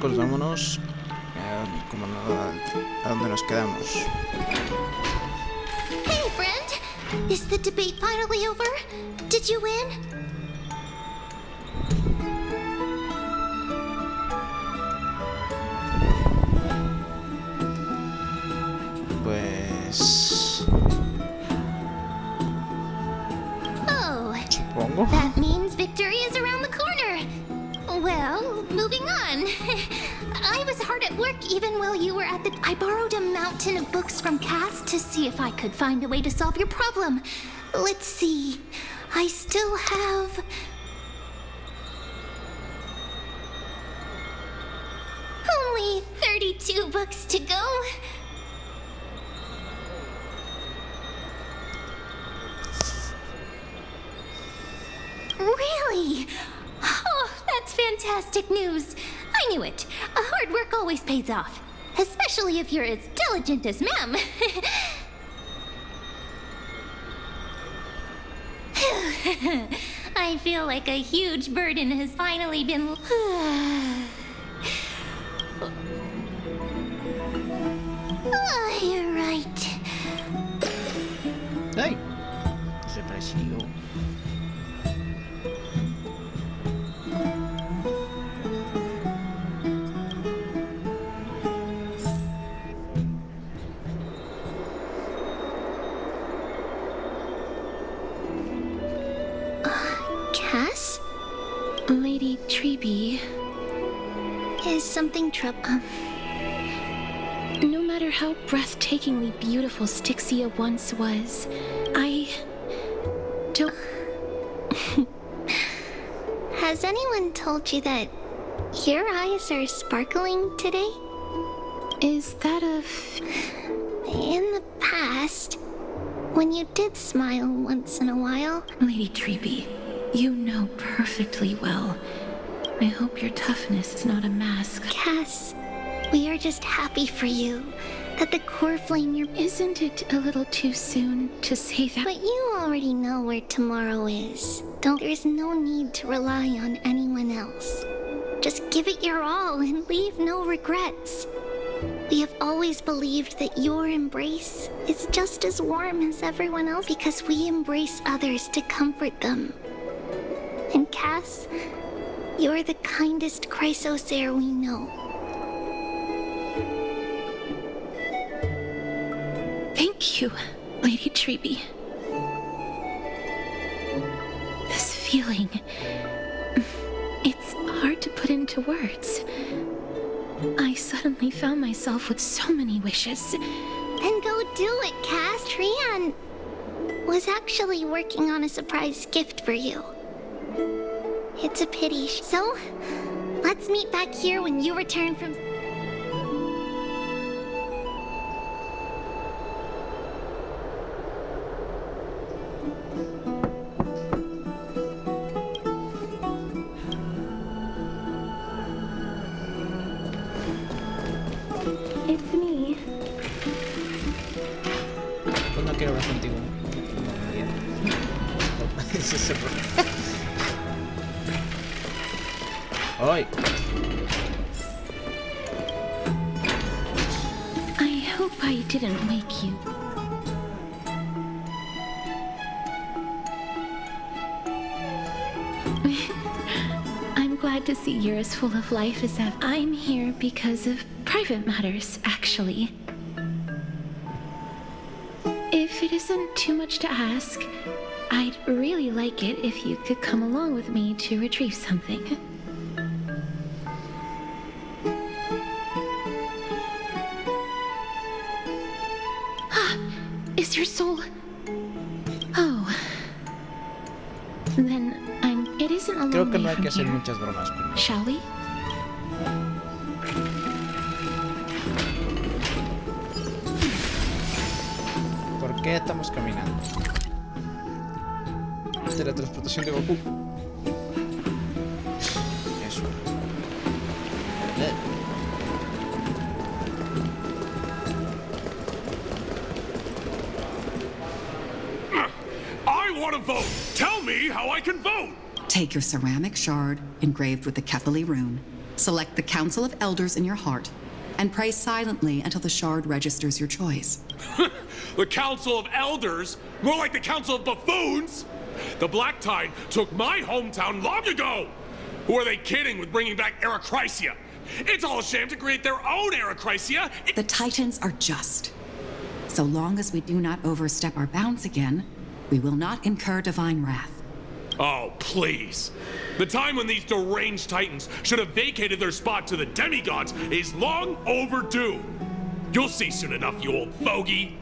chicos, vámonos. Como no, ¿a dónde nos quedamos? Hey, friend! Is the debate finally over? Did you win? Pues... Oh, supongo. that means victory is around the corner. Well, moving on. I was hard at work even while you were at the... I borrowed a mountain of books from Cass to see if I could find a way to solve your problem. Let's see. I still have... only 32 books to go. Really? Oh, that's fantastic news. I knew it. Hard work always pays off. Especially if you're as diligent as Ma'am. I feel like a huge burden has finally been... Oh, you're right. ¡Ay! Se persiguió. Cass? Lady Treby, Is something trouble? no matter how breathtakingly beautiful Styxia once was, I don't... Has anyone told you that your eyes are sparkling today? Is that a... In the past, when you did smile once in a while, Lady Treby, you know perfectly well. I hope your toughness is not a mask. Cass, we are just happy for you that the core flame you're... Isn't it a little too soon to say that? But you already know where tomorrow is. There's no need to rely on anyone else. Just give it your all and leave no regrets. We have always believed that your embrace is just as warm as everyone else because we embrace others to comfort them. And Cass, you're the kindest Chrysosaur we know. Thank you, Lady Treby. This feeling... it's hard to put into words. I suddenly found myself with so many wishes. Then go do it, Cass. Trian was actually working on a surprise gift for you. It's a pity. So, let's meet back here when you return from... It's me. Pues no quiero hablar contigo. Ese es el problema. ¡Ay! I hope I didn't wake you. I'm glad to see you're as full of life as ever. I'm here because of private matters, actually. If it isn't too much to ask, I'd really like it if you could come along with me to retrieve something. Is your soul... Oh. Then it isn't a long Creo que no way hay que from hacer here. muchas bromas conmigo. Shall we? ¿Por qué estamos caminando? Teletransportación de Goku. Eso. I want to vote. Tell me how I can vote. Take your ceramic shard engraved with the Kephili rune Select the Council of Elders in your heart and pray silently until the shard registers your choice. The Council of Elders? More like the Council of Buffoons? The Black Tide took my hometown long ago! Who are they kidding with bringing back Arachrysia? It's all a sham to create their own Arachrysia! The Titans are just. So long as we do not overstep our bounds again, we will not incur divine wrath. Oh, please. The time when these deranged Titans should have vacated their spot to the demigods is long overdue. You'll see soon enough, you old fogey.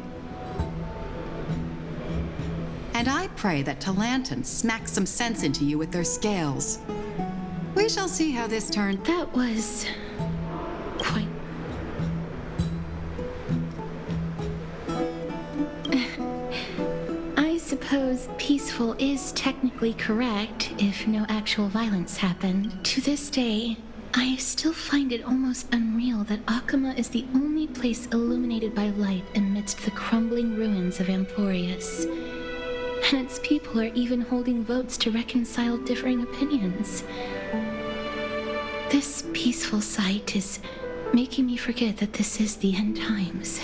And I pray that Talanton smacks some sense into you with their scales. We shall see how this turns. That was quite... I suppose peaceful is technically correct if no actual violence happened. To this day, I still find it almost unreal that Akama is the only place illuminated by light amidst the crumbling ruins of Amphorius. And its people are even holding votes to reconcile differing opinions. This peaceful sight is making me forget that this is the end times.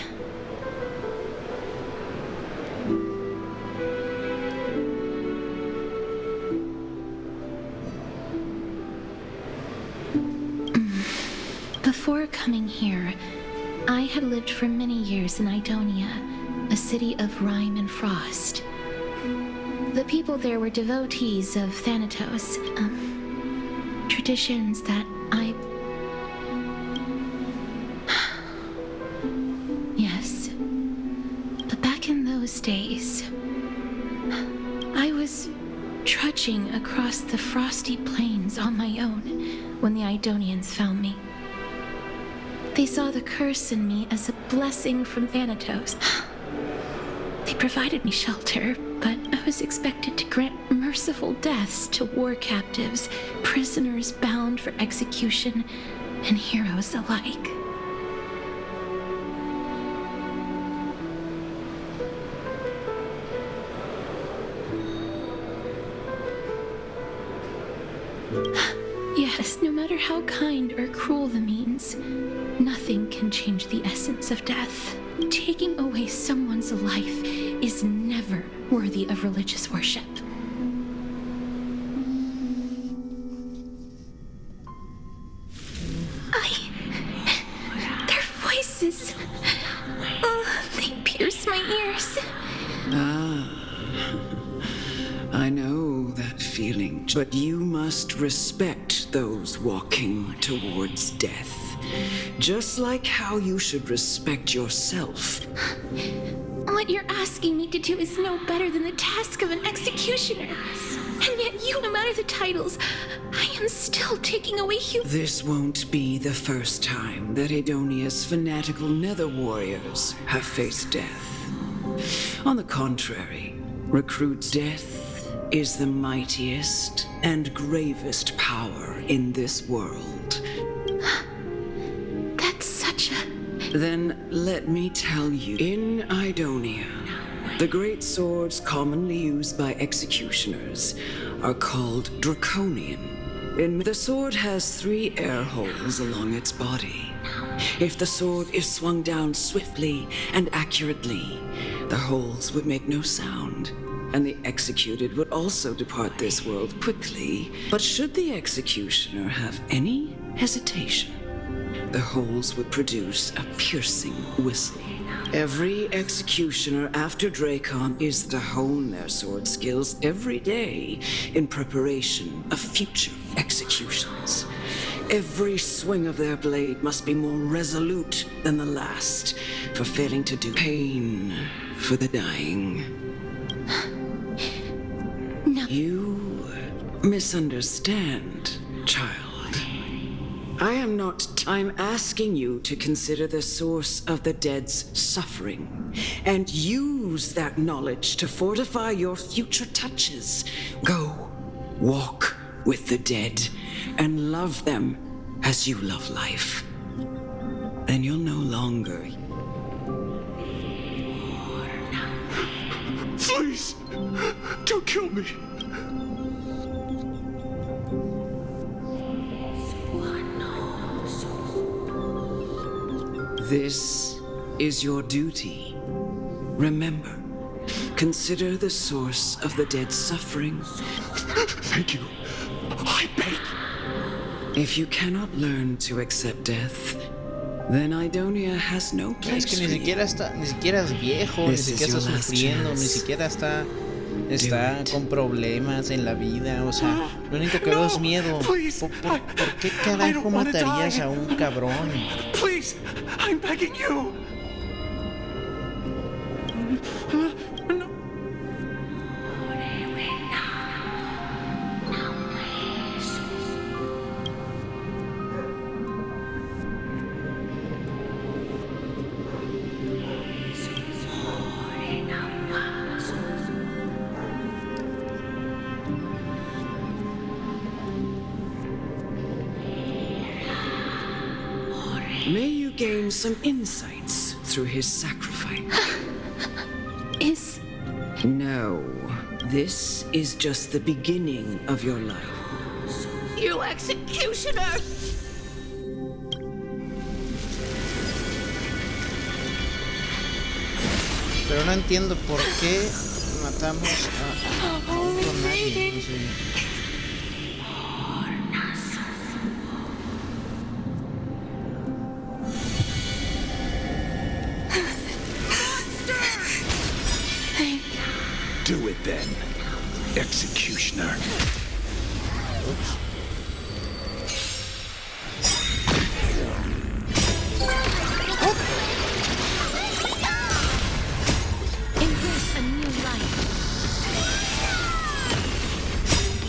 Before coming here, I had lived for many years in Idonia, a city of rime and frost. The people there were devotees of Thanatos, traditions that Yes. But back in those days, I was trudging across the frosty plains on my own when the Idonians found me. They saw the curse in me as a blessing from Thanatos. They provided me shelter, but I was expected to grant merciful deaths to war captives, prisoners bound for execution, and heroes alike. Yes, no matter how kind or cruel the means, nothing can change the essence of death. Taking away someone's life is never worthy of religious worship. Their voices... Oh, they pierce my ears. I know that feeling, but you must respect those walking towards death. Just like how you should respect yourself. What you're asking me to do is no better than the task of an executioner. And yet you, no matter the titles, I am still taking away This won't be the first time that Adonia's fanatical nether warriors have faced death. On the contrary, recruits death is the mightiest and gravest power in this world. That's such a... Then let me tell you, in Idonia, the great swords commonly used by executioners are called draconian. The sword has 3 air holes along its body. If the sword is swung down swiftly and accurately, the holes would make no sound, and the executed would also depart this world quickly. But should the executioner have any hesitation, the holes would produce a piercing whistle. Every executioner after Dracon is to hone their sword skills every day in preparation of future executions. Every swing of their blade must be more resolute than the last, for failing to do pain for the dying. No. You misunderstand, child. I'm asking you to consider the source of the dead's suffering and use that knowledge to fortify your future touches. Go, walk with the dead and love them as you love life. Then you'll no longer... Please, don't kill me. This is your duty. Remember, consider the source of the dead's suffering. Thank you. I beg. If you cannot learn to accept death, then Idonia has no Es place que for ni you. siquiera es viejo, ni This is siquiera está your last sufriendo, ni chance. siquiera está Do it. con problemas en la vida. O sea, lo único que veo es miedo. Please, ¿Por qué I carajo don't wanna matarías die. a un cabrón? Please, I'm begging you. No. May you gain some insights through his sacrifice. Is... No, this is just the beginning of your life. You executioner! Pero no entiendo por qué matamos a otro nadie. No sé. Do it then, executioner. Oops. Embrace a new life.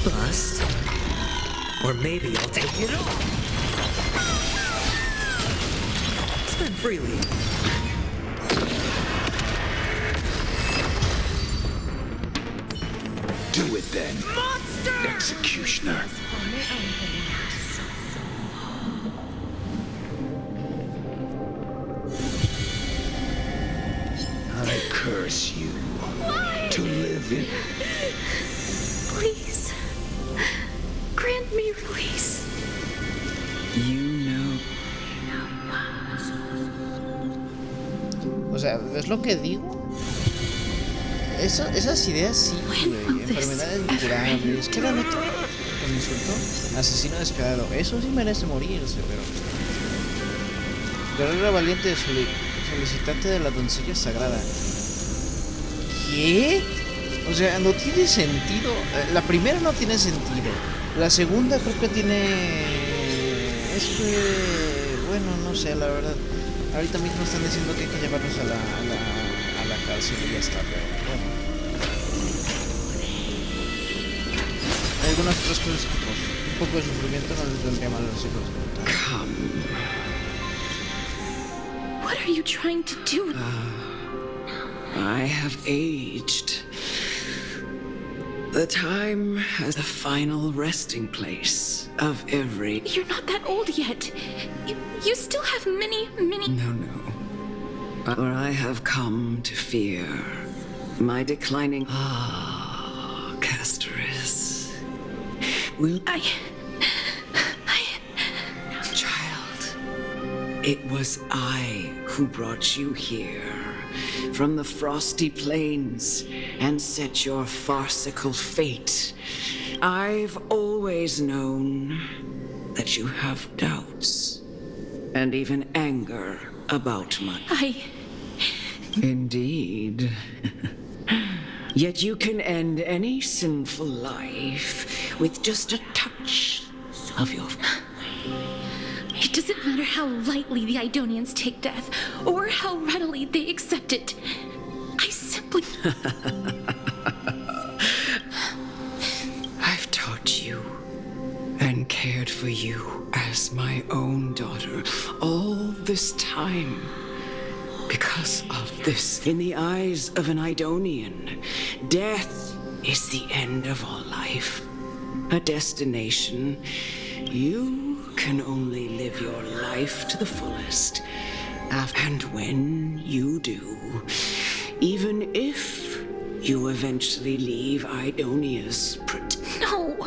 Bust? Or maybe I'll take it all. Spend freely. Do it then, executioner. I curse you to live in. Please. Grant me release. You know. O sea, ¿ves lo que digo? Esas ideas sí, güey. Enfermedades incurables. ¿Qué era el otro? ¿Me insultó? Asesino despiadado. Eso sí merece morirse, pero... Guerrero valiente solicitante de la doncella sagrada. ¿Qué? O sea, no tiene sentido. La primera no tiene sentido. La segunda creo que tiene... Es que... Bueno, no sé, la verdad. Ahorita mismo están diciendo que hay que llevarnos a la cárcel y ya está, pero bueno. Hay algunas otras cosas que pues, un poco de sufrimiento no les vendría mal a los hijos. Come. What are you trying to do? I have aged. The time has the final resting place of every... You're not that old yet. You still have many... No. For I have come to fear my declining... Castoris. Will... Child, it was I who brought you here from the frosty plains and set your farcical fate. I've always known that you have doubts and even anger about money. Indeed. Yet you can end any sinful life with just a touch of your... It doesn't matter how lightly the Idonians take death, or how readily they accept it. I simply... I've taught you and cared for you as my own daughter all this time. Because of this, in the eyes of an Idonian, death is the end of all life. A destination. You can only live your life to the fullest. And when you do, even if you eventually leave Idonia's No!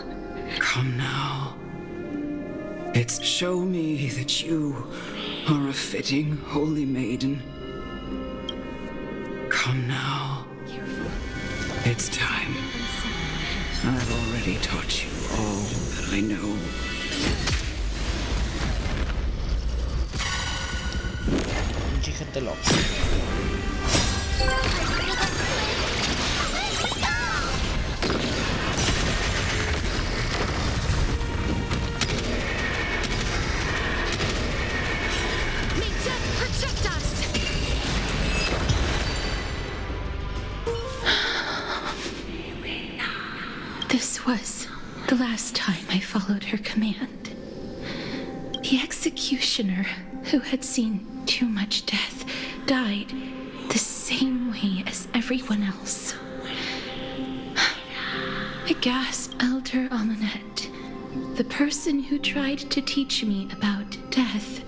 Come now. It's show me that you are a fitting holy maiden. Come now. It's time. I've already taught you all that I know. Pinche gente loca. May death protect us! This was the last time I followed her command. The executioner, who had seen too much death, died the same way as everyone else. I gasped. Elder Amunet, the person who tried to teach me about death,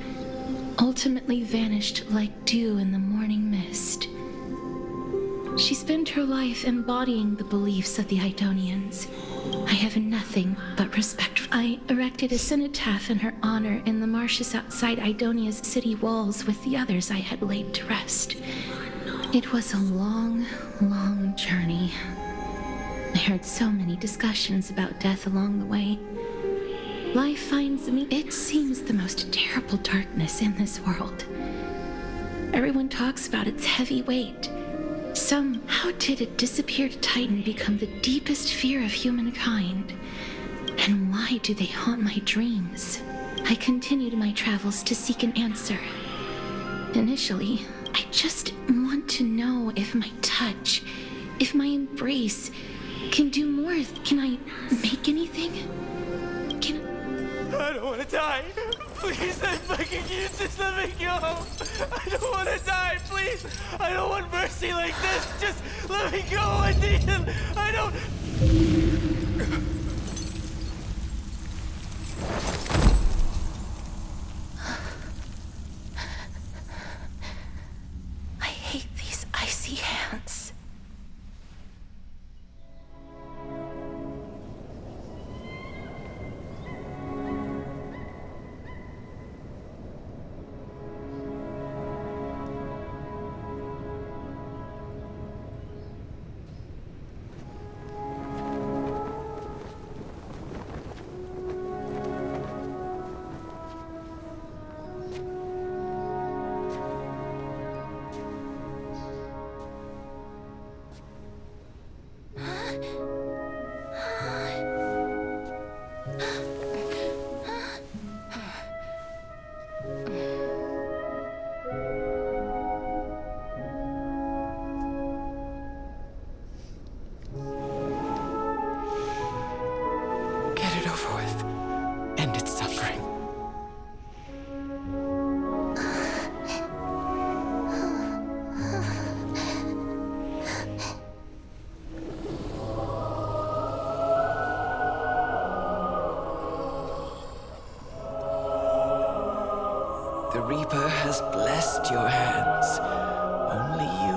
ultimately vanished like dew in the morning mist. She spent her life embodying the beliefs of the Idonians. I have nothing but respect for her. I erected a cenotaph in her honor in the marshes outside Idonia's city walls with the others I had laid to rest. It was a long, long journey. I heard so many discussions about death along the way. Life finds me. It seems the most terrible darkness in this world. Everyone talks about its heavy weight. How did a disappeared titan become the deepest fear of humankind? And why do they haunt my dreams? I continued my travels to seek an answer. Initially, I just want to know if my touch, if my embrace, can do more. Can I make anything? I don't want to die. Please, I'm begging you, just let me go. I don't want to die, please. I don't want mercy like this. Just let me go. I need it. I don't... I hate these icy hands. Get it over with. End its suffering. The Reaper has blessed your hands. Only you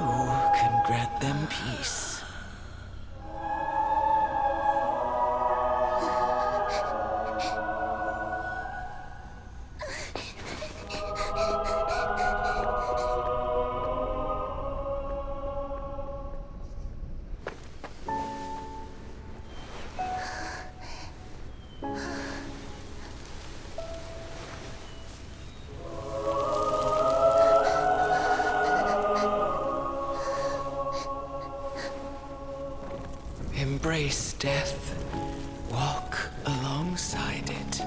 can grant them peace. Embrace death. Walk alongside it.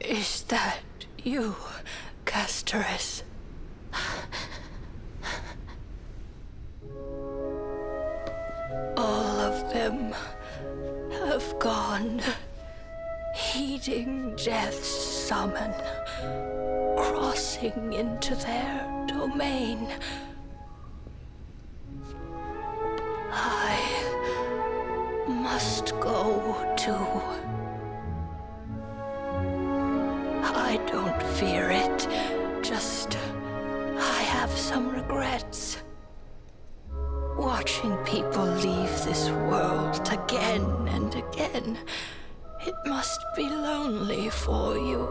Is that you, Casteress? All of them have gone, heeding death's summon, crossing into their domain. I must go too. I don't fear it, just I have some regrets. Watching people leave this world again and again, it must be lonely for you.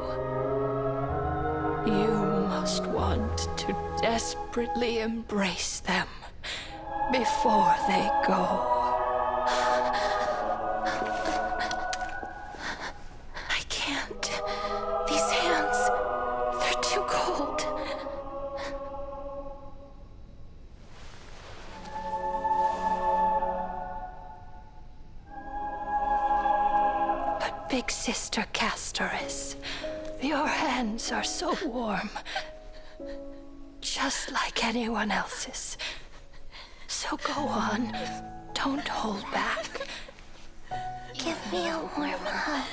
You must want to desperately embrace them before they go. I can't. These hands, they're too cold. But Big Sister Casteress, your hands are so warm. Just like anyone else's. So go on. Don't hold back. Give me a warm hug.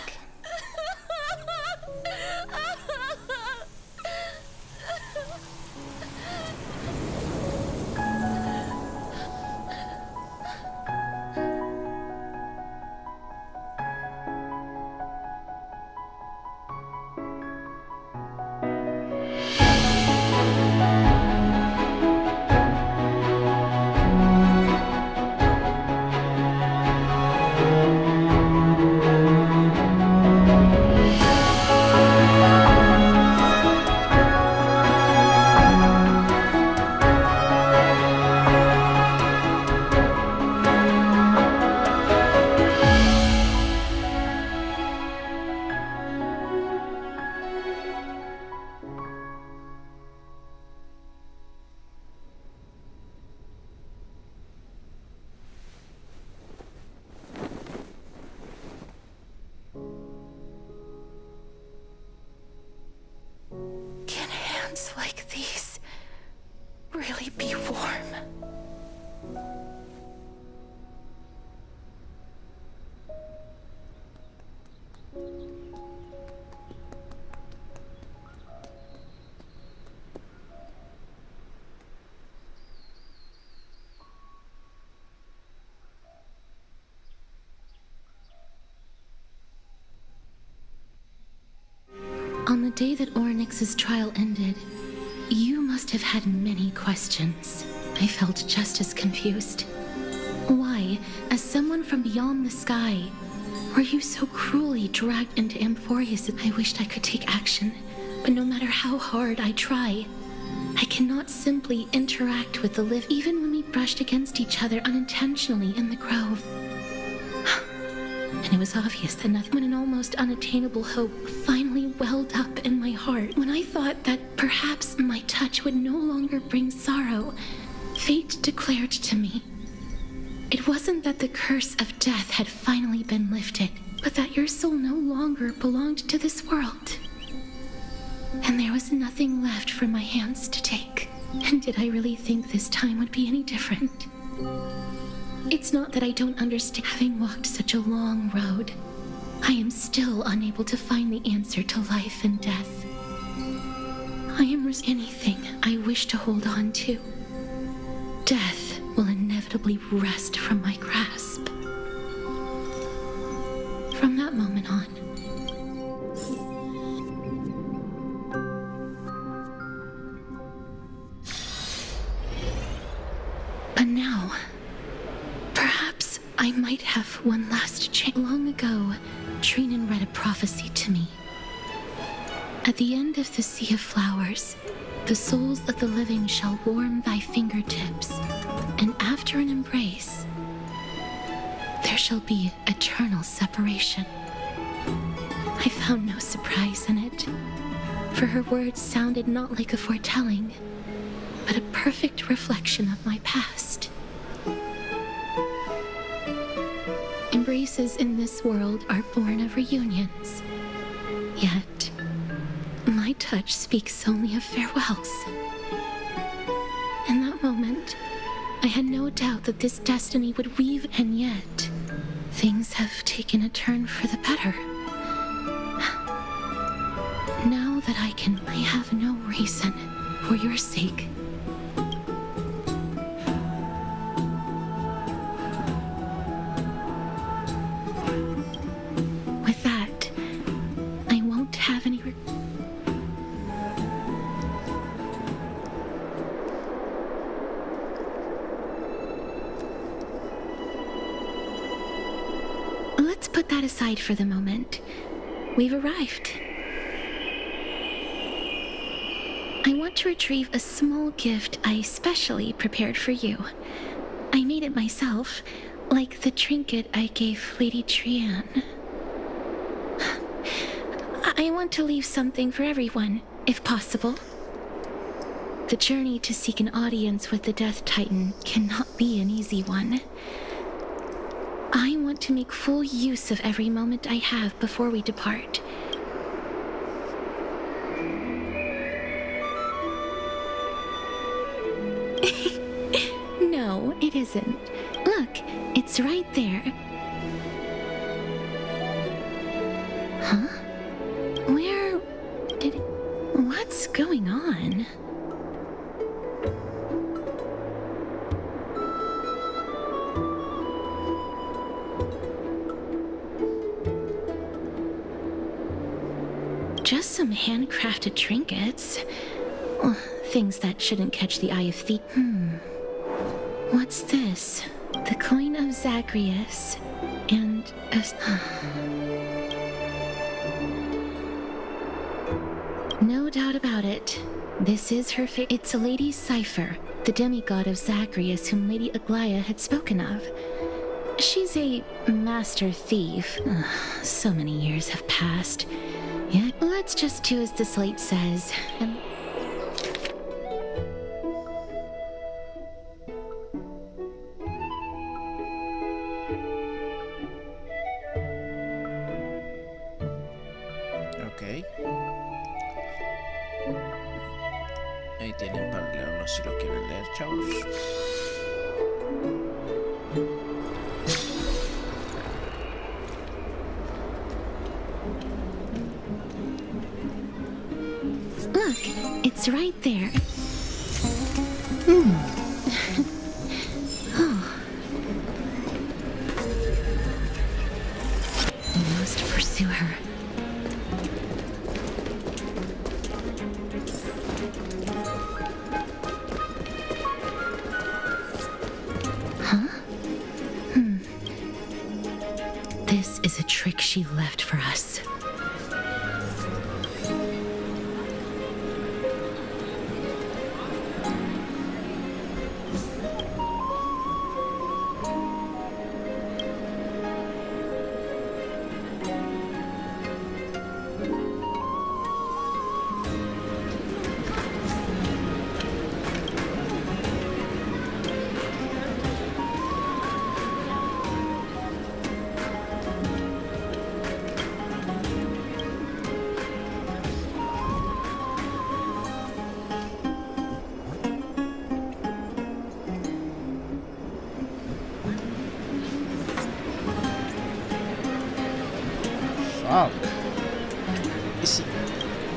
Can hands like these really be warm? On the day that Oryx's trial ended, you must have had many questions. I felt just as confused. Why, as someone from beyond the sky, were you so cruelly dragged into Amphorius? I wished I could take action, but no matter how hard I try, I cannot simply interact with the lift, even when we brushed against each other unintentionally in the grove. And it was obvious that nothing, when an almost unattainable hope finally welled up in my heart, when I thought that perhaps my touch would no longer bring sorrow, fate declared to me, it wasn't that the curse of death had finally been lifted, but that your soul no longer belonged to this world. And there was nothing left for my hands to take. And did I really think this time would be any different? It's not that I don't understand. Having walked such a long road, I am still unable to find the answer to life and death. I am anything I wish to hold on to. Death will inevitably wrest from my grasp. From that moment on, but now, perhaps I might have one last chance. Long ago, Trinan read a prophecy to me. At the end of the sea of flowers, the souls of the living shall warm thy fingertips, and after an embrace, there shall be eternal separation. I found no surprise in it, for her words sounded not like a foretelling, but a perfect reflection of my past. Embraces in this world are born of reunions, yet My touch speaks only of farewells. In that moment, I had no doubt that this destiny would weave, and yet, things have taken a turn for the better. Now that I have no reason, for your sake. With that, I won't have any Let's put that aside for the moment. We've arrived. I want to retrieve a small gift I specially prepared for you. I made it myself, like the trinket I gave Lady Trianne. I want to leave something for everyone, if possible. The journey to seek an audience with the Death Titan cannot be an easy one. I want to make full use of every moment I have before we depart. No, it isn't. Look, it's right there. Huh? Where did it... What's going on? Just some handcrafted trinkets. Things that shouldn't catch the eye of thieves. What's this? The coin of Zagreus. And a... No doubt about it. This is her It's a Lady Cipher, the demigod of Zagreus whom Lady Aglaia had spoken of. She's a master thief. So many years have passed. Yet, let's just do as the slate says, and... Ok. Ahí tienen para leerlo si lo quieren leer, chavos. Look, it's right there. Oh. We must pursue her. Huh? This is a trick she left for us.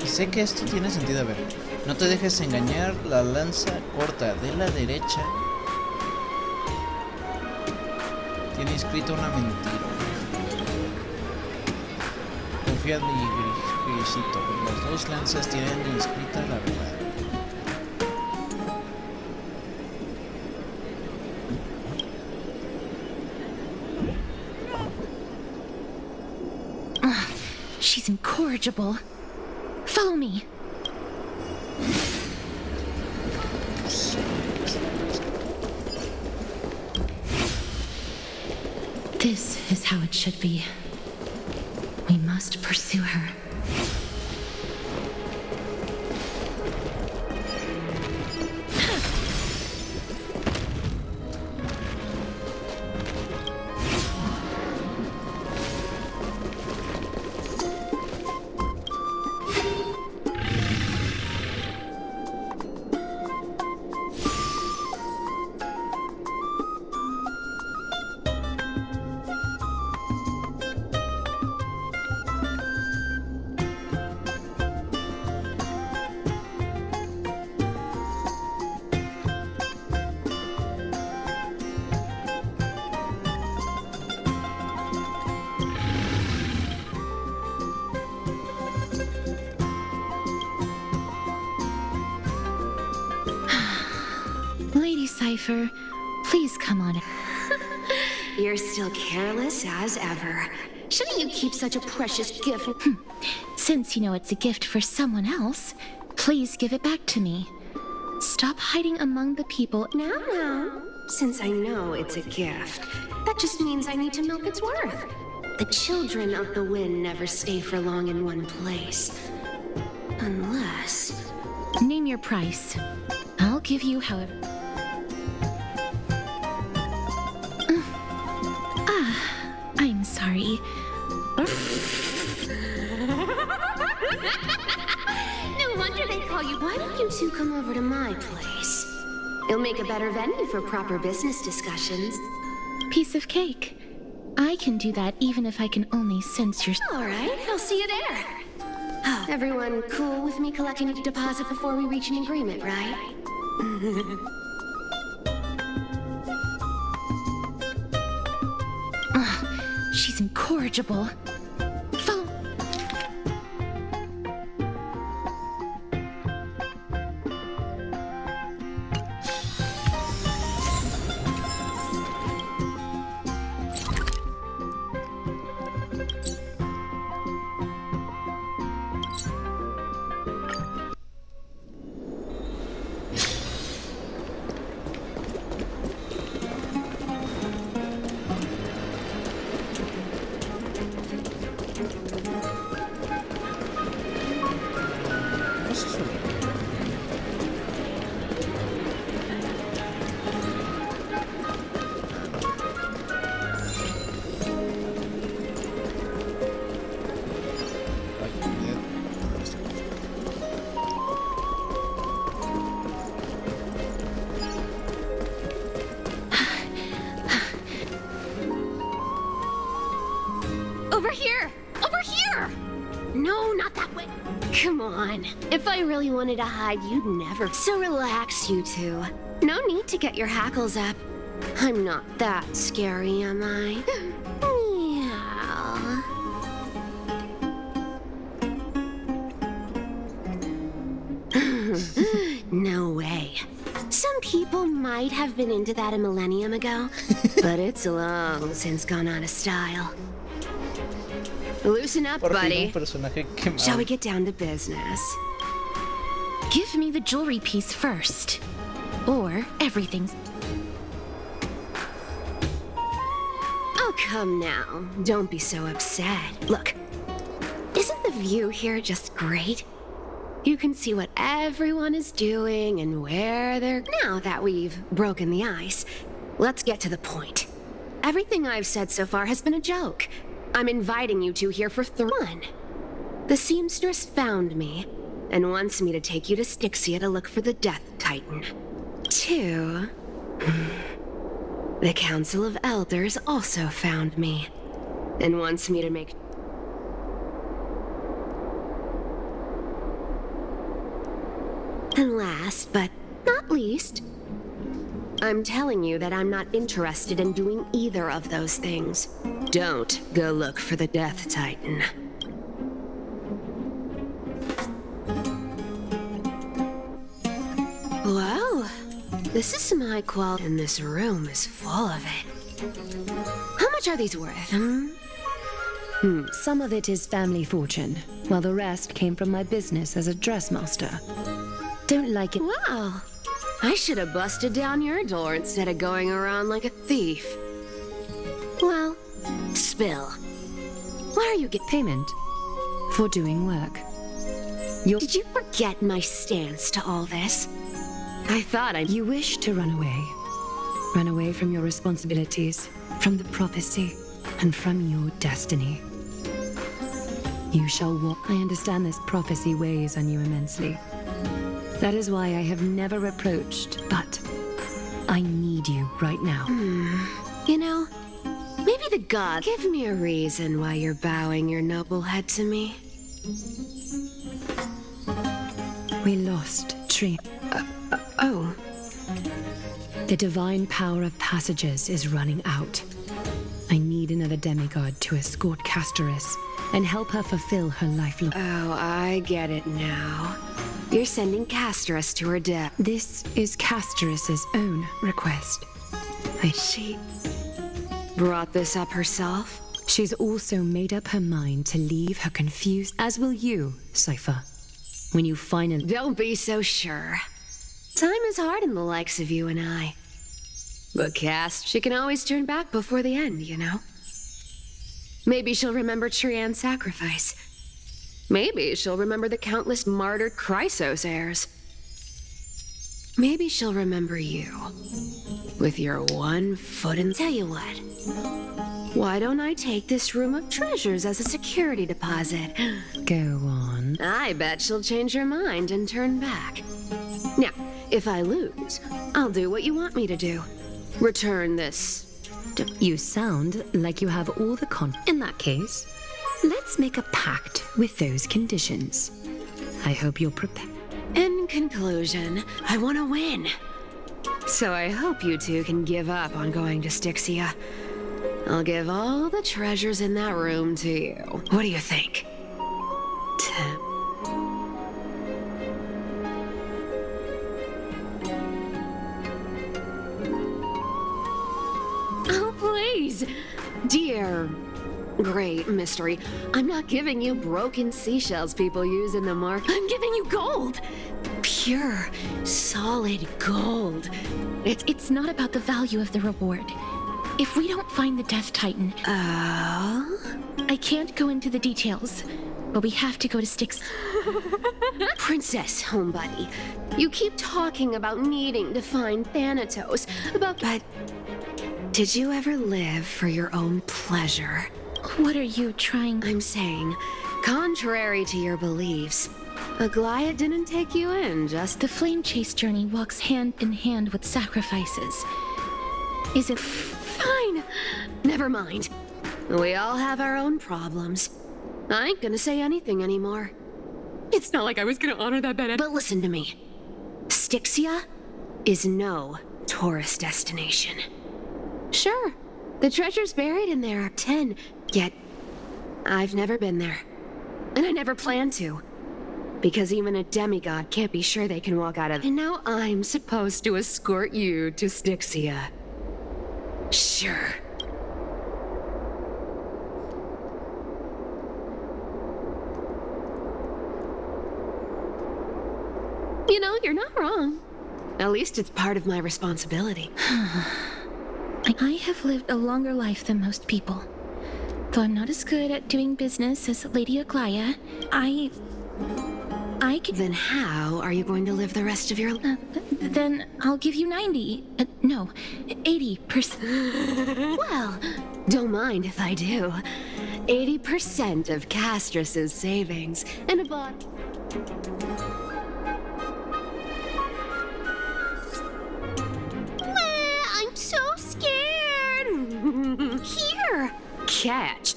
Y sé que esto tiene sentido. A ver, no te dejes engañar, la lanza corta de la derecha tiene escrito una mentira. Confía en mi grisito, las dos lanzas tienen escrita la verdad. She's incorrigible. Follow me. This is how it should be. We must pursue her. Cipher. Please come on. You're still careless as ever. Shouldn't you keep such a precious gift? Since you know it's a gift for someone else, please give it back to me. Stop hiding among the people. Now, since I know it's a gift, that just means I need to milk its worth. The children of the wind never stay for long in one place. Unless... Name your price. I'll give you however... I'm sorry. No wonder they call you. Why don't you two come over to my place? It'll make a better venue for proper business discussions. Piece of cake. I can do that even if I can only sense your... All right, I'll see you there. Oh, everyone cool with me collecting a deposit before we reach an agreement, right? She's incorrigible. Follow. Over here! Over here! No, not that way. Come on. If I really wanted to hide, you'd never. So relax, you two. No need to get your hackles up. I'm not that scary, am I? Yeah. No way. Some people might have been into that a millennium ago, but it's long since gone out of style. Loosen up, buddy. Shall we get down to business? Give me the jewelry piece first. Or everything's... Oh, come now. Don't be so upset. Look, isn't the view here just great? You can see what everyone is doing and where they're... Now that we've broken the ice, let's get to the point. Everything I've said so far has been a joke. I'm inviting you two here for one. The seamstress found me and wants me to take you to Styxia to look for the Death Titan. 2, the Council of Elders also found me and wants me to make... And last but not least, I'm telling you that I'm not interested in doing either of those things. Don't go look for the Death Titan. Well, this is some high quality, and this room is full of it. How much are these worth, Some of it is family fortune, while the rest came from my business as a dressmaster. Don't like it. Wow. I should have busted down your door instead of going around like a thief. Well, spill. Why are you getting payment for doing work? Did you forget my stance to all this? I thought You wish to run away. Run away from your responsibilities, from the prophecy, and from your destiny. You shall walk. I understand this prophecy weighs on you immensely. That is why I have never reproached, but I need you right now. You know, maybe the god... Give me a reason why you're bowing your noble head to me. We lost Tree. Oh. The divine power of passages is running out. I need another demigod to escort Castoris and help her fulfill her lifelong... Oh, I get it now. You're sending Castris to her death. This is Castris's own request. She brought this up herself? She's also made up her mind to leave her confused, as will you, Cypher. When you finally... Don't be so sure. Time is hard in the likes of you and I. But she can always turn back before the end, you know? Maybe she'll remember Trian's sacrifice. Maybe she'll remember the countless martyred Chrysos heirs. Maybe she'll remember you. With your one foot in... Tell you what. Why don't I take this room of treasures as a security deposit? Go on. I bet she'll change her mind and turn back. Now, if I lose, I'll do what you want me to do. Return this. You sound like you have all the In that case, let's make a pact with those conditions. I hope you're prepared. In conclusion, I want to win. So I hope you two can give up on going to Styxia. I'll give all the treasures in that room to you. What do you think? Tim. Oh, please! Dear great mystery, I'm not giving you broken seashells people use in the market. I'm giving you gold! Pure, solid gold. It's not about the value of the reward. If we don't find the Death Titan... I can't go into the details, but we have to go to Styx... Princess, homebuddy, you keep talking about needing to find Thanatos, but did you ever live for your own pleasure? What are you trying... I'm saying, contrary to your beliefs, Aglaia didn't take you in, just... The flame chase journey walks hand in hand with sacrifices. Is it... Fine. Never mind. We all have our own problems. I ain't gonna say anything anymore. It's not like I was gonna honor that bed. But listen to me. Styxia is no tourist destination. Sure, the treasures buried in there are 10, yet I've never been there. And I never plan to. Because even a demigod can't be sure they can walk out of... And now I'm supposed to escort you to Styxia. Sure. You know, you're not wrong. At least it's part of my responsibility. I have lived a longer life than most people. Though I'm not as good at doing business as Lady Aglaia, I can... Then how are you going to live the rest of your life? Then I'll give you 80%. Well, don't mind if I do. 80% of Castris's savings and a bot. I'm so scared. Here, catch.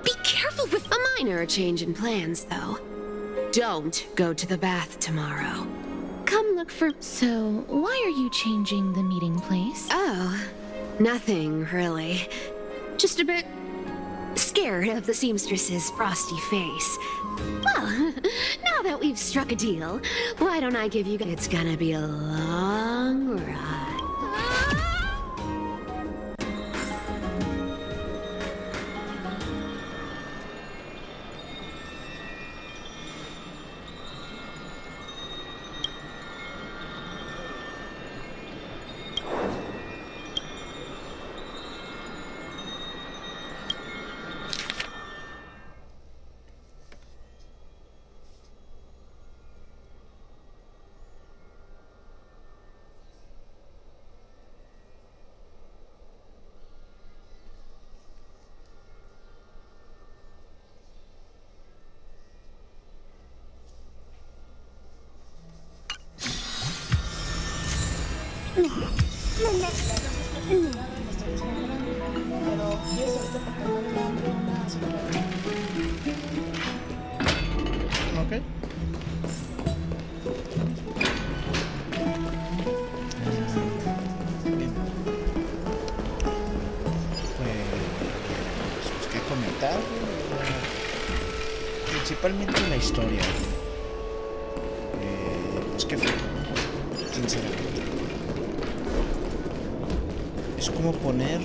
Be careful with... A minor change in plans, though. Don't go to the bath tomorrow. Come look for... So, why are you changing the meeting place? Oh, nothing, really. Just a bit scared of the seamstress's frosty face. Well, now that we've struck a deal, why don't I give you... It's gonna be a long ride. Ok. Bien. Pues, ¿qué comentar? Principalmente la historia. que feo, sinceramente. Es como poner,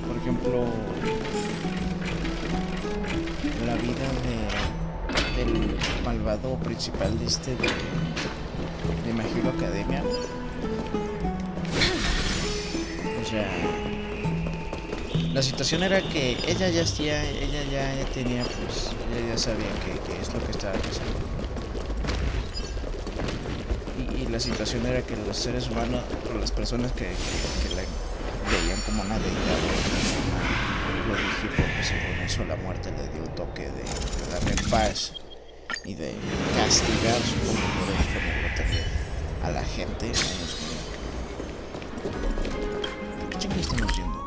por ejemplo, la vida del malvado principal de My Hero Academia. O sea, la situación era que ella ya tenía, pues, ella ya sabía que es lo que estaba pasando. Y la situación era que los seres humanos, o las personas que la veían como una deidad, lo dije porque según eso la muerte le dio un toque de darle paz y de castigar, supongo, por el ponerlo a la gente. ¿Qué chingados estamos yendo?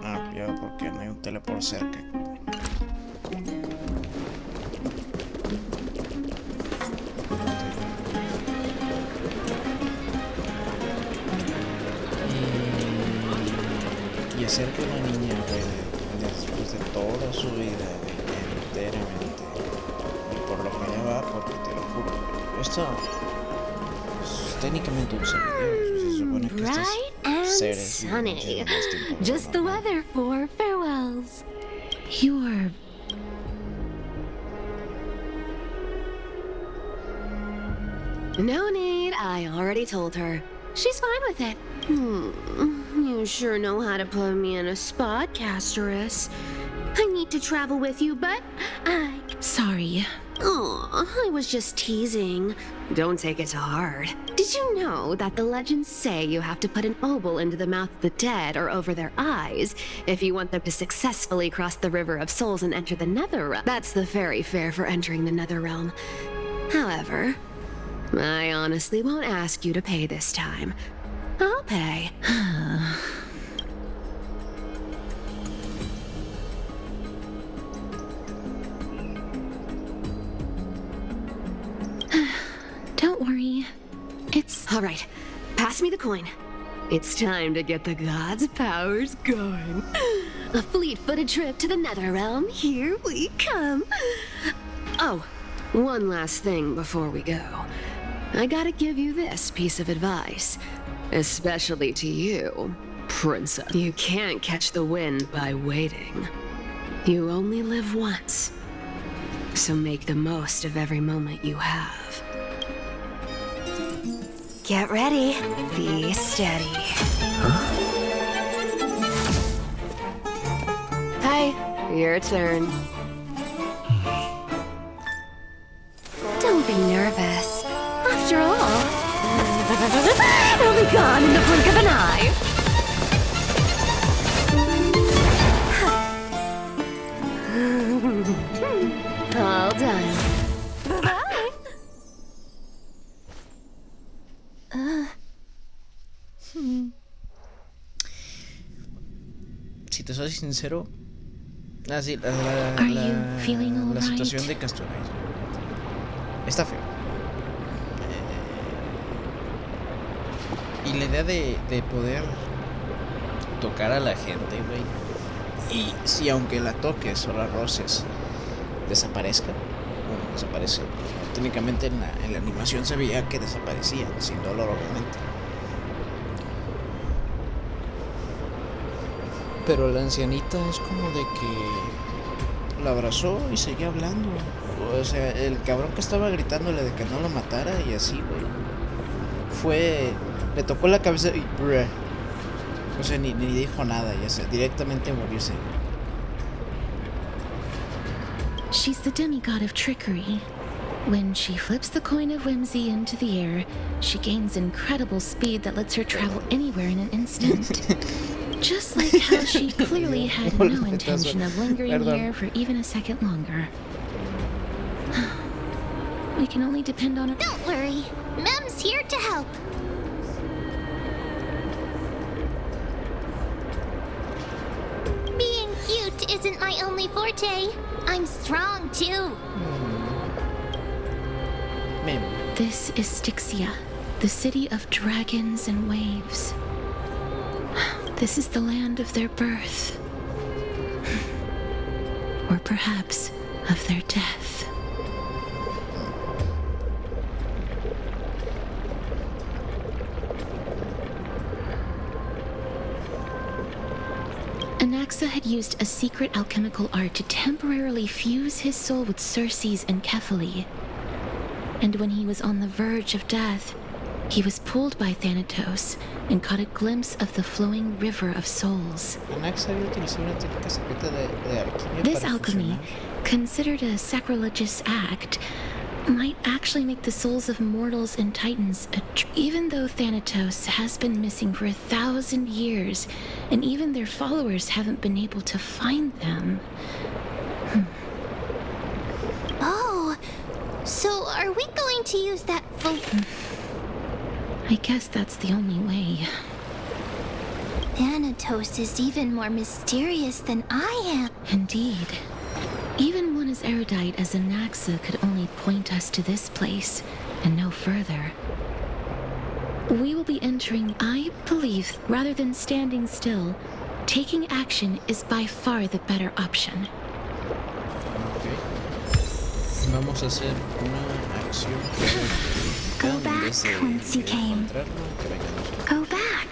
Ah, ya, porque no hay un teleport cerca. Y hacer que una niña, después de toda su vida, enteramente, y por lo que ya va, porque te lo juro, esto es técnicamente un semidios. Se supone que estos seres sunny. no tienen más tiempo. Just the weather for farewells. You're... No need, I already told her. She's fine with it. You sure know how to put me in a spot, Casterus. I need to travel with you, but I... Sorry. Aw, I was just teasing. Don't take it to heart. Did you know that the legends say you have to put an obol into the mouth of the dead or over their eyes if you want them to successfully cross the River of Souls and enter the Netherrealm? That's the fairy fare for entering the Netherrealm. However, I honestly won't ask you to pay this time. I'll pay. Don't worry. It's... All right, pass me the coin. It's time to get the gods' powers going. A fleet-footed trip to the Netherrealm. Here we come. Oh, one last thing before we go. I gotta give you this piece of advice. Especially to you, Princess. You can't catch the wind by waiting. You only live once. So make the most of every moment you have. Get ready. Be steady. Hi, your turn. Don't be nervous. After all, it'll be gone in the blink of an eye. All done. Bye-bye. Si te soy sincero, la situación de Castorais está feo. Y la idea de poder tocar a la gente, güey, y si aunque la toques o la roces desaparezca, bueno, desaparece. Técnicamente en la animación se veía que desaparecían sin dolor, obviamente. Pero la ancianita es como de que la abrazó y seguía hablando. O sea, el cabrón que estaba gritándole de que no lo matara y así, güey, le tocó la cabeza y bruh. O sea, ni dijo nada, ya sea, directamente a morirse. She's the demigod of trickery. When she flips the coin of whimsy into the air, she gains incredible speed that lets her travel anywhere in an instant. Just like how she clearly had no intention of lingering here for even a second longer. We can only depend on her. Don't worry. Mem's here to help. Being cute isn't my only forte. I'm strong too. This is Styxia, the city of dragons and waves. This is the land of their birth. Or perhaps of their death. Naxa had used a secret alchemical art to temporarily fuse his soul with Circe's and Kefali. And when he was on the verge of death, he was pulled by Thanatos and caught a glimpse of the flowing river of souls. This alchemy, considered a sacrilegious act, might actually make the souls of mortals and titans even though Thanatos has been missing for 1,000 years, and even their followers haven't been able to find them. Oh, so are we going to use that I guess that's the only way. Thanatos is even more mysterious than I am. Indeed. Even one as erudite as a Naxa could only point us to this place, and no further. We will be entering, I believe, rather than standing still, taking action is by far the better option. Okay. Vamos a hacer una acción. Go back whence you came. Go back.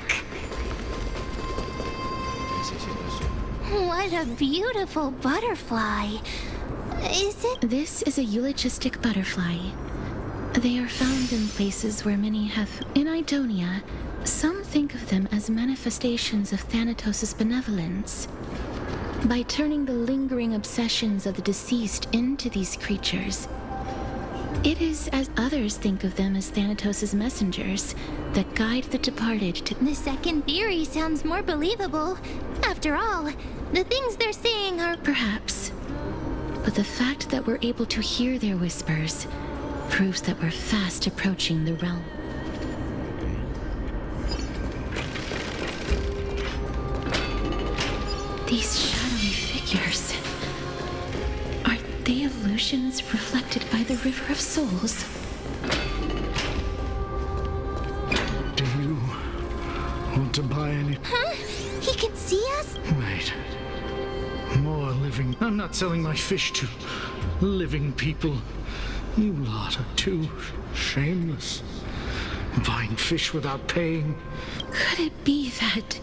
What a beautiful butterfly. Is it? This is a eulogistic butterfly. They are found in places where many have. In Idonia, some think of them as manifestations of Thanatos' benevolence. By turning the lingering obsessions of the deceased into these creatures, it is as others think of them as Thanatos' messengers that guide the departed to. The second theory sounds more believable. After all, the things they're saying are. Perhaps. But the fact that we're able to hear their whispers proves that we're fast approaching the realm. These shadowy figures. Are they illusions reflected by the River of Souls? Do you want to buy any? Huh? He can see us? Wait. More living. I'm not selling my fish to living people. You lot are too shameless. Buying fish without paying. Could it be that...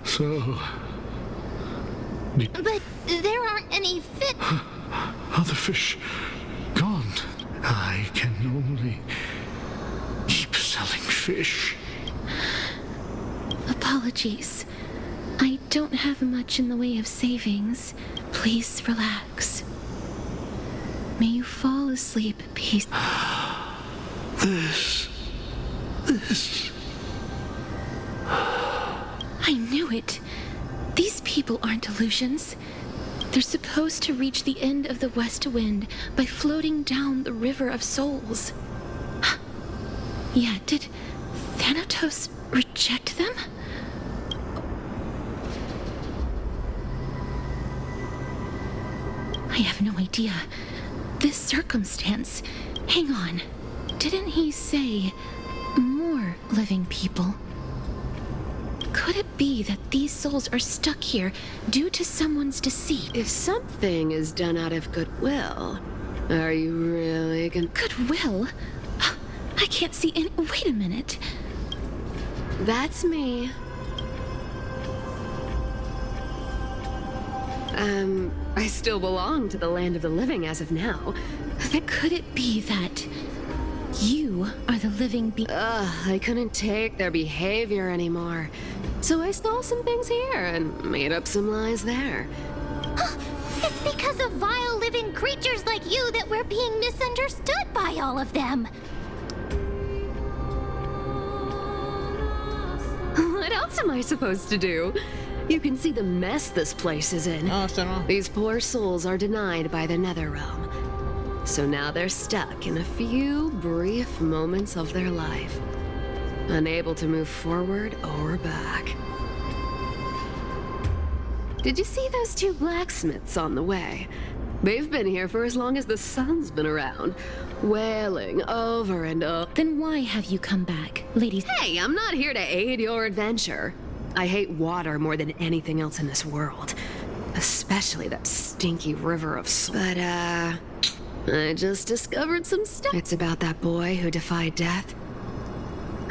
So... But there aren't any fish. Other fish gone. I can only keep selling fish. Apologies. I don't have much in the way of savings. Please relax. May you fall asleep peacefully. This... I knew it. These people aren't illusions. They're supposed to reach the end of the West Wind by floating down the River of Souls. Yeah, did Thanatos reject them? I have no idea. This circumstance... Hang on. Didn't he say more living people? Could it be that these souls are stuck here due to someone's deceit? If something is done out of goodwill, are you really gonna... Goodwill? I can't see any... Wait a minute. That's me. I still belong to the land of the living as of now. Then could it be that you are the living I couldn't take their behavior anymore. So I stole some things here and made up some lies there. It's because of vile living creatures like you that we're being misunderstood by all of them. What else am I supposed to do? You can see the mess this place is in. These poor souls are denied by the Nether Realm. So now they're stuck in a few brief moments of their life, unable to move forward or back. Did you see those two blacksmiths on the way? They've been here for as long as the sun's been around, wailing over and over. Then why have you come back, ladies? Hey, I'm not here to aid your adventure. I hate water more than anything else in this world. Especially that stinky river of... But, I just discovered some stuff. It's about that boy who defied death.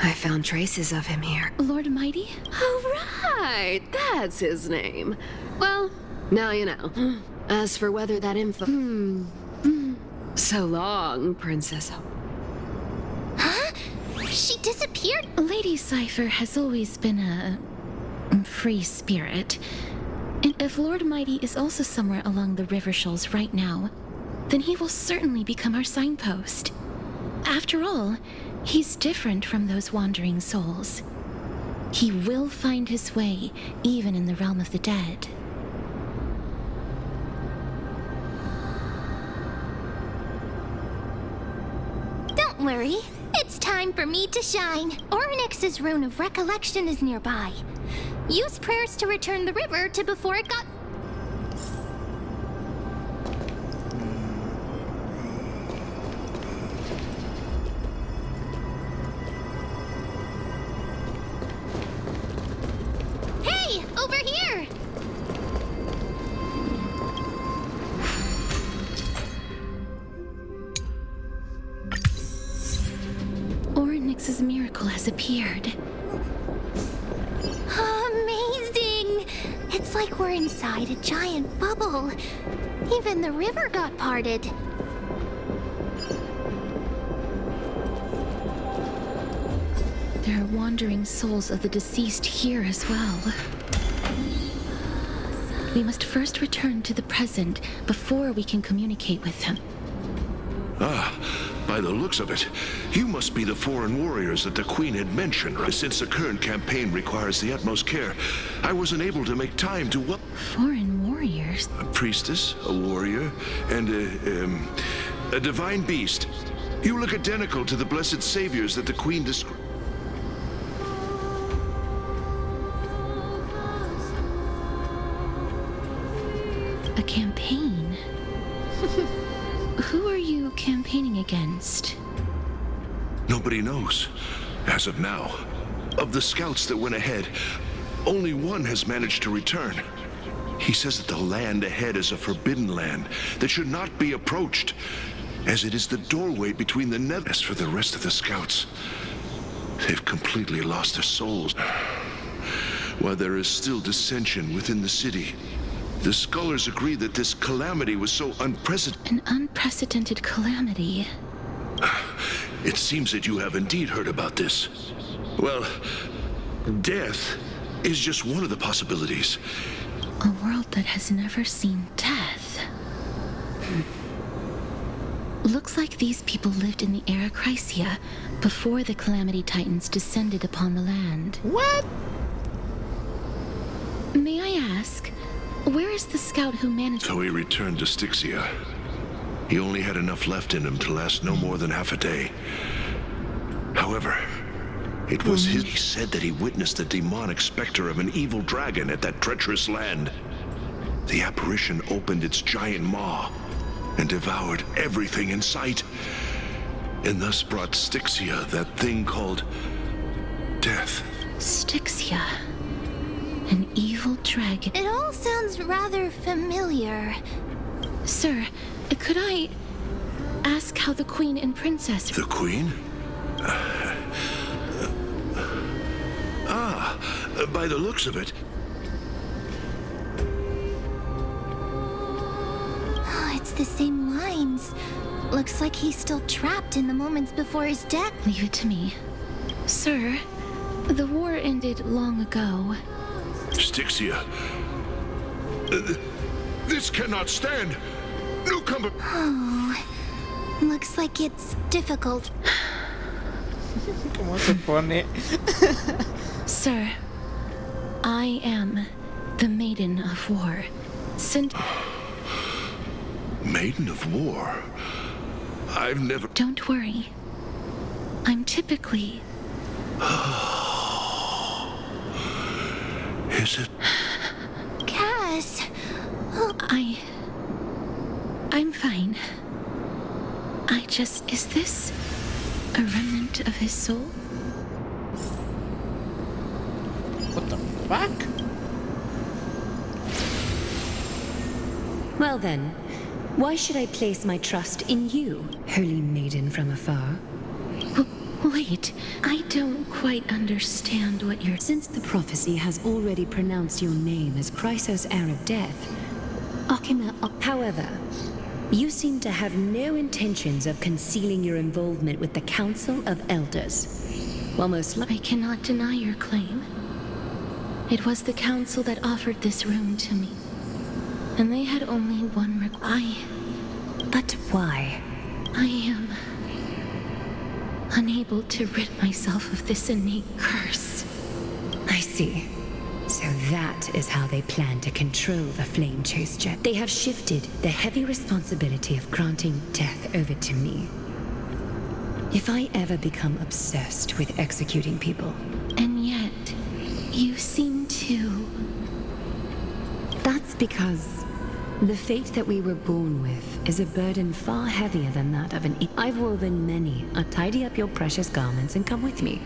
I found traces of him here. Lord Mighty? Oh, right! That's his name. Well, now you know. As for whether that info... So long, Princess. Huh? She disappeared? Lady Cypher has always been a free spirit. And if Lord Mighty is also somewhere along the river shoals right now, then he will certainly become our signpost. After all, he's different from those wandering souls. He will find his way, even in the realm of the dead. Don't worry. It's time for me to shine. Ornyx's rune of recollection is nearby. Use prayers to return the river to before it got... Hey! Over here! Ornyx's miracle has appeared. Amazing! It's like we're inside a giant bubble. Even the river got parted. There are wandering souls of the deceased here as well. We must first return to the present before we can communicate with them. Ah, by the looks of it, you must be the foreign warriors that the Queen had mentioned. Since the current campaign requires the utmost care, I wasn't able to make time to what? Foreign warriors? A priestess, a warrior, and a divine beast. You look identical to the blessed saviors that the Queen described. A campaign? Who are you campaigning against? Nobody knows, as of now. Of the scouts that went ahead, only one has managed to return. He says that the land ahead is a forbidden land that should not be approached, as it is the doorway between the nether. As for the rest of the scouts, they've completely lost their souls. While there is still dissension within the city, the scholars agree that this calamity was so unprecedented. An unprecedented calamity? It seems that you have indeed heard about this. Well, death is just one of the possibilities. A world that has never seen death. Looks like these people lived in the era Chrysia before the Calamity Titans descended upon the land. What? May I ask, where is the scout who managed... So he returned to Styxia. He only had enough left in him to last no more than half a day. However, it was his... He said that he witnessed the demonic specter of an evil dragon at that treacherous land. The apparition opened its giant maw and devoured everything in sight, and thus brought Styxia that thing called death. Styxia? An evil dragon. It all sounds rather familiar. Sir, could I ask how the Queen and Princess... The Queen? By the looks of it. Oh, it's the same lines. Looks like he's still trapped in the moments before his death. Leave it to me. Sir, the war ended long ago. Styxia. This cannot stand. Newcomer. Oh, looks like it's difficult. ¿Cómo se pone? Sir, I am the Maiden of War. Sent... Maiden of War? I've never... Don't worry. I'm typically... Is it? Cass. I'm fine. Is this a remnant of his soul? What the fuck? Well then, Why should I place my trust in you, holy maiden from afar? Wait, I don't quite understand what you're... Since the prophecy has already pronounced your name as Chrysos, heir of death, however, you seem to have no intentions of concealing your involvement with the Council of Elders. Well, most likely... I cannot deny your claim. It was the Council that offered this room to me. And they had only one But why? I am unable to rid myself of this innate curse. I see. So that is how they plan to control the flame chase jet. They have shifted the heavy responsibility of granting death over to me. If I ever become obsessed with executing people... And yet, you seem to... That's because the fate that we were born with is a burden far heavier than that of an... I've woven many. Tidy up your precious garments and come with me.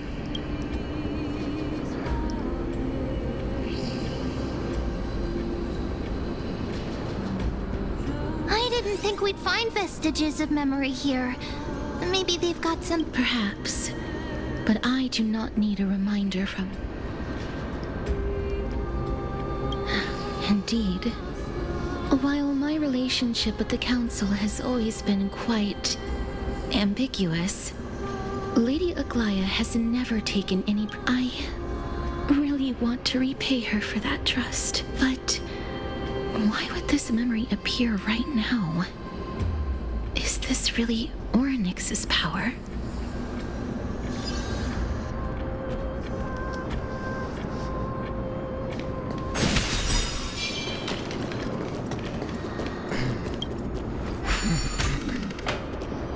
I didn't think we'd find vestiges of memory here. Maybe they've got some... Perhaps. But I do not need a reminder from... Indeed. While my relationship with the Council has always been quite... ambiguous, Lady Aglaya has never taken any... I really want to repay her for that trust, but... why would this memory appear right now? Is this really Orynyx's power?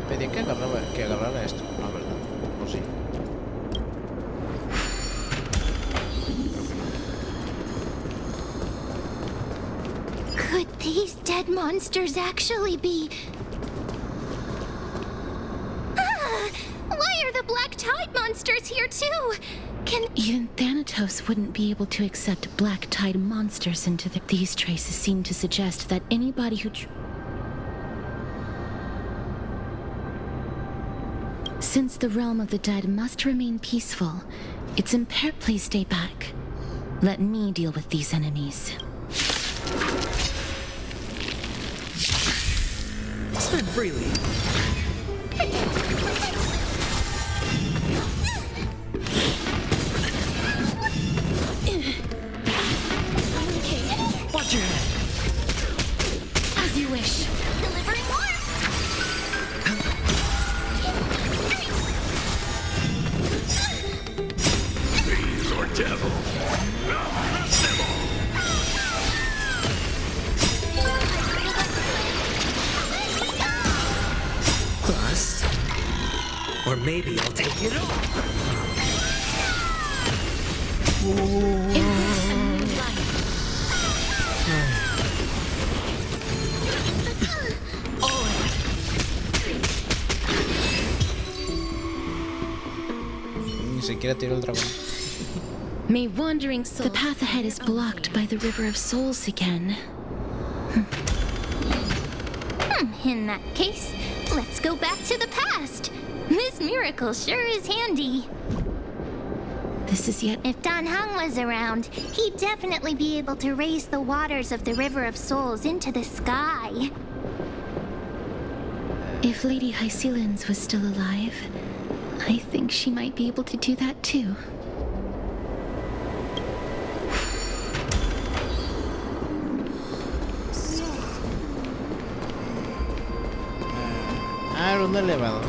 Pedía que agarrara esto, ¿no, verdad? ¿O sí? Could these dead monsters actually be... Why are the black tide monsters here too? Even Thanatos wouldn't be able to accept black tide monsters into These traces seem to suggest that anybody who... Since the realm of the dead must remain peaceful, it's imperative. Please stay back. Let me deal with these enemies. Spend freely. Watch your head. As you wish. Delivering more! Fiends or devil. Bust. Or maybe I'll take it all. Ni siquiera tiró el dragón. May wandering souls... The path ahead is blocked by the River of Souls again. In that case, let's go back to the past. This miracle sure is handy. This is yet... If Dan Heng was around, he'd definitely be able to raise the waters of the River of Souls into the sky. If Lady Hycelens was still alive, I think she might be able to do that too. Era un elevador.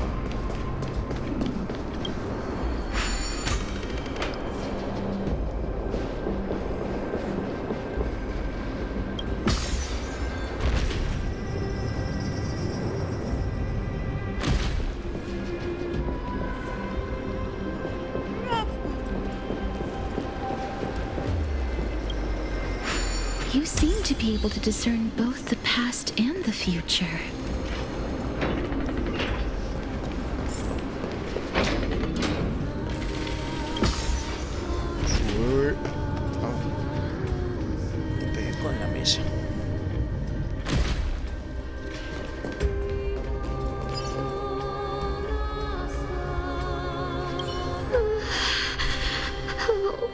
You seem to be able to discern both the past and the future. Me pegué con la mesa.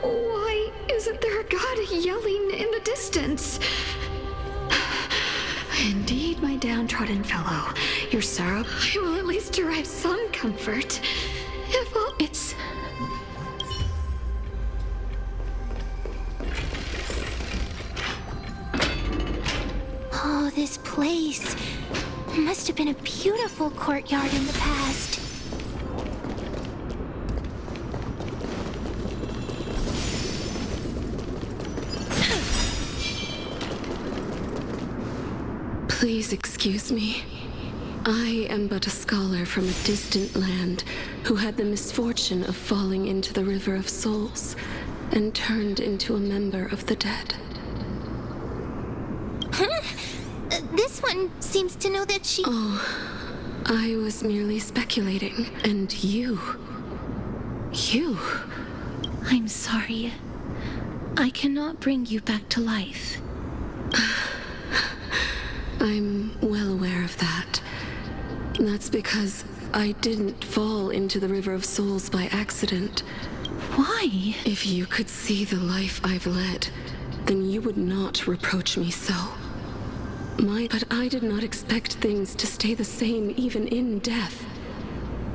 Why isn't there a god yelling in the distance? Indeed, my downtrodden fellow, your sorrow I will at least derive some comfort. If all it's... Oh, this place must have been a beautiful courtyard in the past. Please excuse me. I am but a scholar from a distant land who had the misfortune of falling into the River of Souls and turned into a member of the dead. This one seems to know that she... Oh, I was merely speculating. And you... I'm sorry. I cannot bring you back to life. I'm well aware of that. That's because I didn't fall into the River of Souls by accident. Why? If you could see the life I've led, then you would not reproach me so. But I did not expect things to stay the same even in death.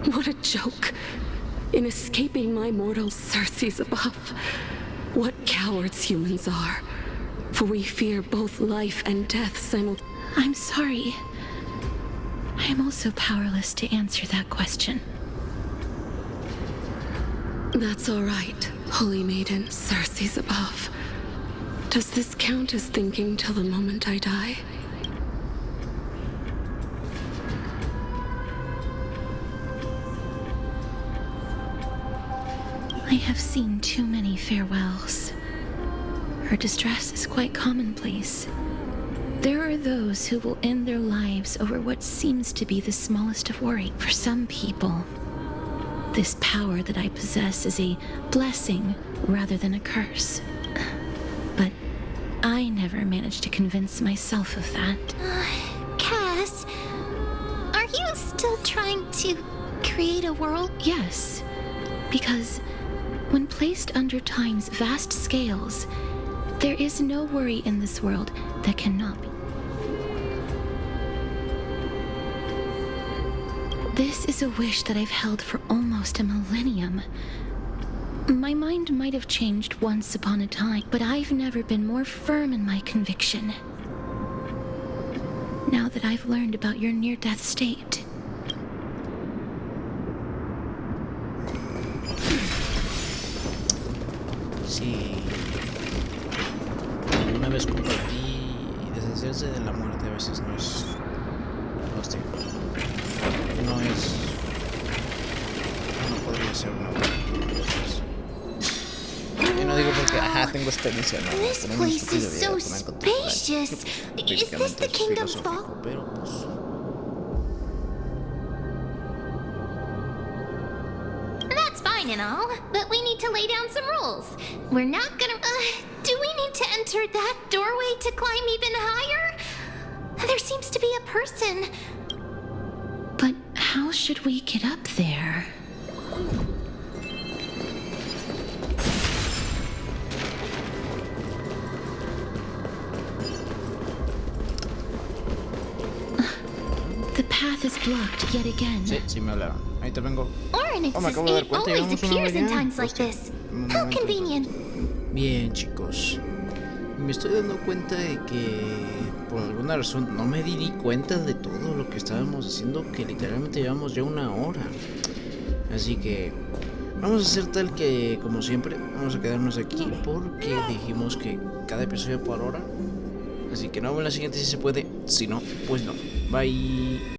What a joke. In escaping my mortal Circes above. What cowards humans are. For we fear both life and death simultaneously. I'm sorry. I'm also powerless to answer that question. That's all right, holy maiden, Circes above. Does this count as thinking till the moment I die? I have seen too many farewells. Her distress is quite commonplace. There are those who will end their lives over what seems to be the smallest of worry. For some people, this power that I possess is a blessing rather than a curse. But I never managed to convince myself of that. Cass, are you still trying to create a world? Yes, because when placed under time's vast scales, there is no worry in this world that cannot be. This is a wish that I've held for almost a millennium. My mind might have changed once upon a time, but I've never been more firm in my conviction. Now that I've learned about your near-death state. Sí. Una vez compartí y deshacerse de la muerte a veces no es... Hostia. No es... No podría ser una buena. Y no digo porque, tengo experiencia, no. This place is so spacious. Is this the kingdom's fall? Pero pues... That's fine and all, but we need to lay down some rules. We're not gonna... do we need to enter that doorway to climb even higher? There seems to be a person. But how should we get up there? The path is blocked yet again. Sí, me hablaron. Ahí te vengo. Oryx me acabo de dar cuenta, always llevamos una hora appears in ya. times like this. How convenient. Bien, chicos. Me estoy dando cuenta de que por alguna razón no me di cuenta de todo lo que estábamos haciendo, que literalmente llevamos ya una hora. Así que vamos a hacer tal que, como siempre, vamos a quedarnos aquí porque dijimos que cada episodio por hora. Así que nos vemos en la siguiente si se puede. Si no, pues no. Bye.